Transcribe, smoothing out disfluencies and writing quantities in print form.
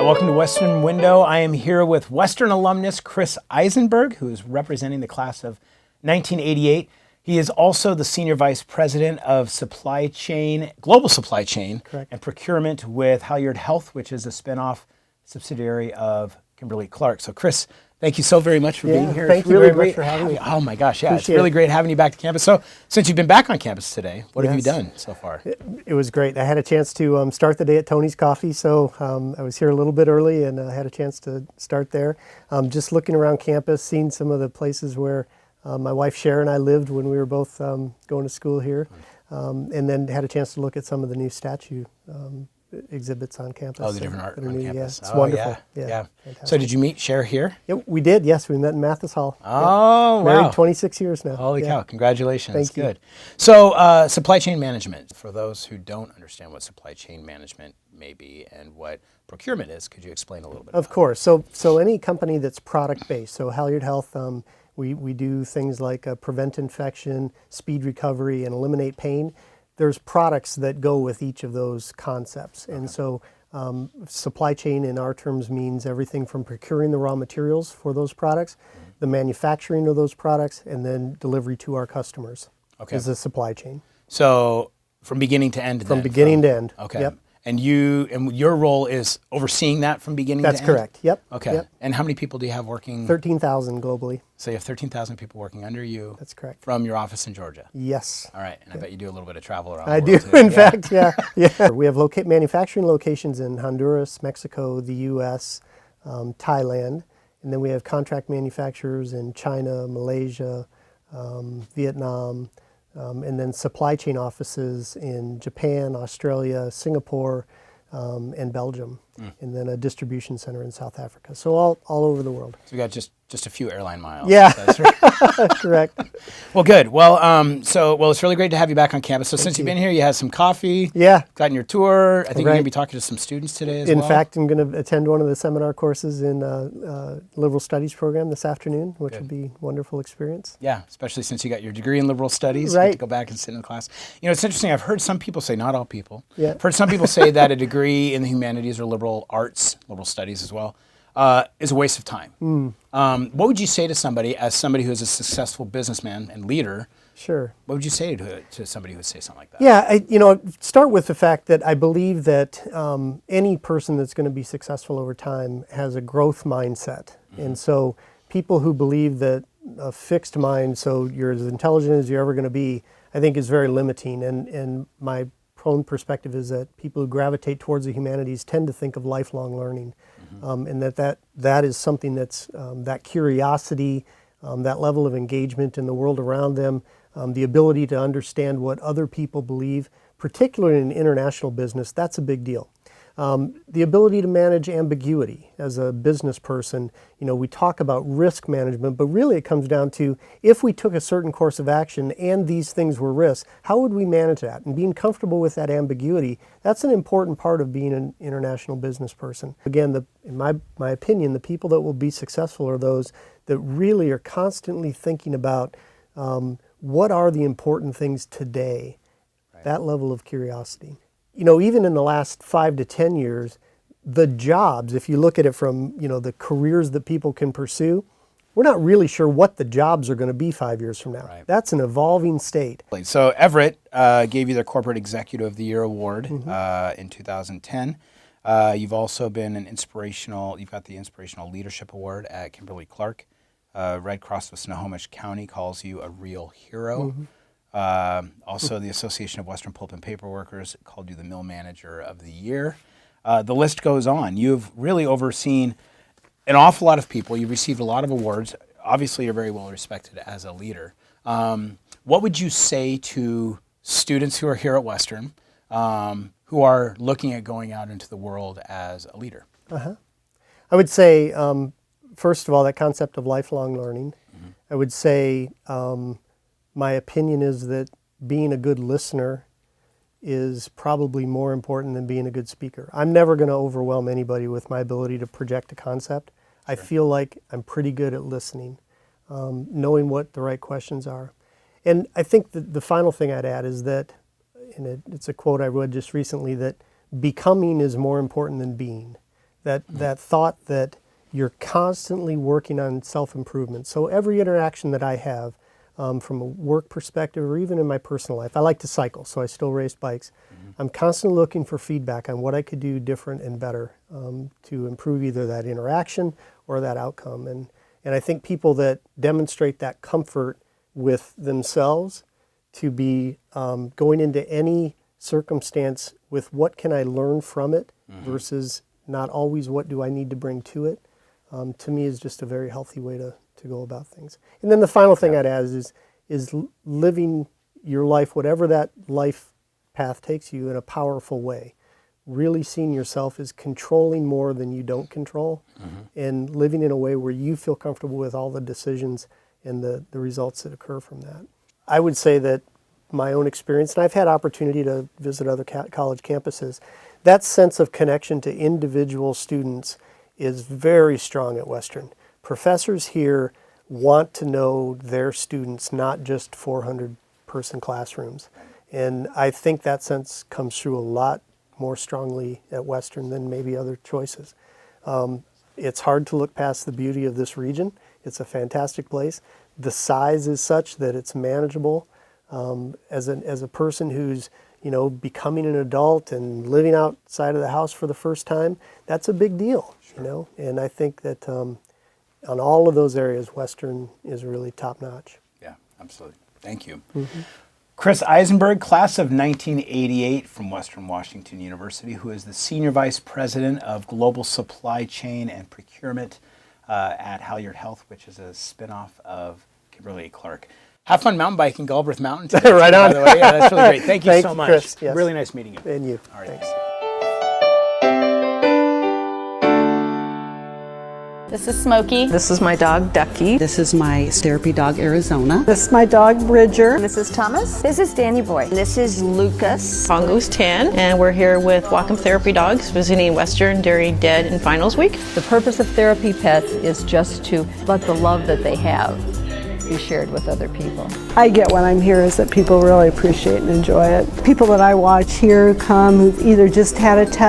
Welcome to Western Window. I am here with Western alumnus Chris Isenberg, who is representing the class of 1988. He is also the Senior Vice President of Supply Chain, Global Supply Chain, Correct. and Procurement with Halyard Health, which is a spinoff subsidiary of Kimberly-Clark. So Chris, thank you so very much for being here. Thank you very much for having me. Oh my gosh, yeah, Appreciate it's really it. great having you back to campus. So since you've been back on campus today, what have you Yes. done so far? It was great. I had a chance to start the day at Tony's Coffee, so I was here a little bit early and had a chance to start there. Just looking around campus, seeing some of the places where my wife Sharon and I lived when we were both going to school here, and then had a chance to look at some of the new statue exhibits on campus. Oh, the different art that are on new. campus. Yeah, it's Oh, wonderful. Yeah. Fantastic. So did you meet Cher here? Yeah, we did. Yes, we met in Mathis Hall. Oh, Yeah. wow. Married 26 years now. Holy Yeah. cow, congratulations. Thank you. Good. So supply chain management, for those who don't understand what supply chain management may be and what procurement is, could you explain a little bit Of about course. So any company that's product-based, so Halyard Health, we do things like prevent infection, speed recovery, and eliminate pain. There's products that go with each of those concepts. And so supply chain in our terms means everything from procuring the raw materials for those products, the manufacturing of those products, and then delivery to our customers is the supply chain. So from beginning to end From then, beginning to end. Okay. Yep. And your role is overseeing that from beginning That's to end? correct. Yep. Okay. Yep. And how many people do you have working? 13,000 globally. So you have 13,000 people working under you. That's correct. From your office in Georgia. Yes. All right. And I bet you do a little bit of travel around I the do, world too. in fact, yeah. We have manufacturing locations in Honduras, Mexico, the U.S., Thailand, and then we have contract manufacturers in China, Malaysia, Vietnam, and then supply chain offices in Japan, Australia, Singapore, and Belgium, and then a distribution center in South Africa. So all over the world. So we got just a few airline miles. Yeah. That's right. Correct. Well, good. Well, it's really great to have you back on campus. So since you've been here, you had some coffee. Yeah. Gotten your tour. I think you're Right. going to be talking to some students today as In well. fact, I'm going to attend one of the seminar courses in Liberal Studies program this afternoon, which will be a wonderful experience. Yeah, especially since you got your degree in liberal studies. Right. You get to go back and sit in the class. You know, it's interesting. I've heard some people say, not all people. Yeah. I've heard some people say that a degree in the humanities or liberal arts, liberal studies as well, is a waste of time. What would you say to somebody, as somebody who is a successful businessman and leader? Sure. What would you say to somebody who would say something like that? Yeah, start with the fact that I believe that any person that's going to be successful over time has a growth mindset. And so people who believe that a fixed mind, so you're as intelligent as you're ever going to be, I think is very limiting. And my own perspective is that people who gravitate towards the humanities tend to think of lifelong learning. And that is something that's that curiosity, that level of engagement in the world around them, the ability to understand what other people believe, particularly in international business, that's a big deal. The ability to manage ambiguity as a business person, we talk about risk management, but really it comes down to if we took a certain course of action and these things were risks, how would we manage that? And being comfortable with that ambiguity, that's an important part of being an international business person. Again, in my opinion, the people that will be successful are those that really are constantly thinking about what are the important things today, that level of curiosity. Even in the last 5 to 10 years, the jobs, if you look at it from, the careers that people can pursue, we're not really sure what the jobs are going to be 5 years from now. Right. That's an evolving state. So Everett gave you their Corporate Executive of the Year award in 2010. You've also been you've got the Inspirational Leadership Award at Kimberly-Clark. Red Cross of Snohomish County calls you a real hero. Also, the Association of Western Pulp and Paper Workers called you the Mill Manager of the Year. The list goes on. You've really overseen an awful lot of people. You've received a lot of awards. Obviously, you're very well respected as a leader. What would you say to students who are here at Western who are looking at going out into the world as a leader? I would say, first of all, that concept of lifelong learning. I would say my opinion is that being a good listener is probably more important than being a good speaker. I'm never going to overwhelm anybody with my ability to project a concept. I feel like I'm pretty good at listening, knowing what the right questions are. And I think the final thing I'd add is that, and it's a quote I read just recently, that becoming is more important than being. that thought that you're constantly working on self-improvement. So every interaction that I have, from a work perspective or even in my personal life, I like to cycle, so I still race bikes. I'm constantly looking for feedback on what I could do different and better to improve either that interaction or that outcome. And I think people that demonstrate that comfort with themselves to be going into any circumstance with what can I learn from it versus not always what do I need to bring to it, to me is just a very healthy way to go about things. And then the final thing I'd add is living your life, whatever that life path takes you, in a powerful way. Really seeing yourself as controlling more than you don't control, and living in a way where you feel comfortable with all the decisions and the results that occur from that. I would say that my own experience, and I've had opportunity to visit other college campuses, that sense of connection to individual students is very strong at Western. Professors here want to know their students, not just 400-person classrooms. And I think that sense comes through a lot more strongly at Western than maybe other choices. It's hard to look past the beauty of this region. It's a fantastic place. The size is such that it's manageable. As a person who's becoming an adult and living outside of the house for the first time, that's a big deal. Sure. And I think that on all of those areas, Western is really top notch. Yeah, absolutely. Thank you. Chris Isenberg, class of 1988 from Western Washington University, who is the Senior Vice President of Global Supply Chain and Procurement at Halyard Health, which is a spinoff of Kimberly-Clark. Have fun mountain biking Galbraith Mountain today. Right on. By the way. Yeah, that's really great. Thank you so much. Chris. Yes. Really nice meeting you. And you. All right, Thanks. This is Smokey. This is my dog, Ducky. This is my therapy dog, Arizona. This is my dog, Bridger. This is Thomas. This is Danny Boy. This is Lucas. Pongo's 10, and we're here with Whatcom Therapy Dogs visiting Western during Dead and Finals Week. The purpose of Therapy Pets is just to let the love that they have be shared with other people. I get when I'm here is that people really appreciate and enjoy it. People that I watch here come who've either just had a